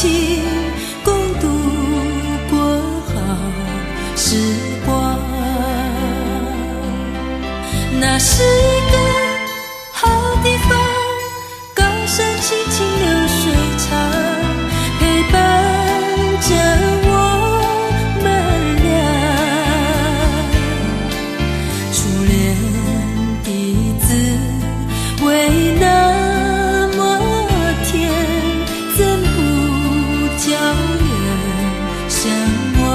情，共度过好时光。那是一个好地方，高山青青流水长，陪伴着我们俩。初恋的滋味那么甜，怎不叫人向往？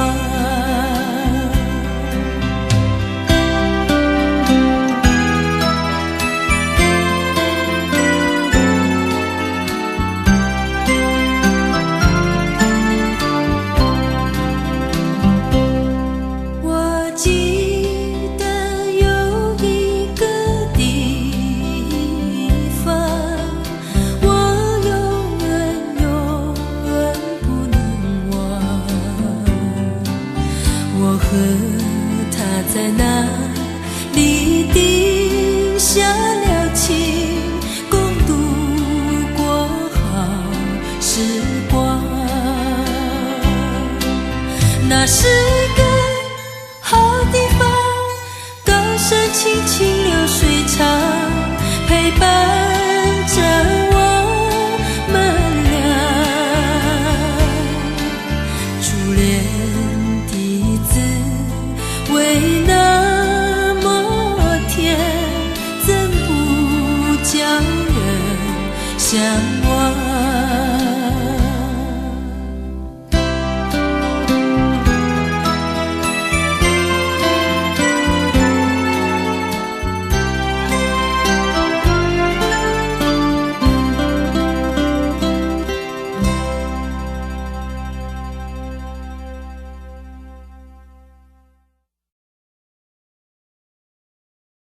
我记得有一个地方，我永远不能忘。我和他在那里定下了情，共度过好时光。那是一个好地方，高山青青流水长，陪伴着我们俩。初恋的滋味那么甜，怎不叫人向往？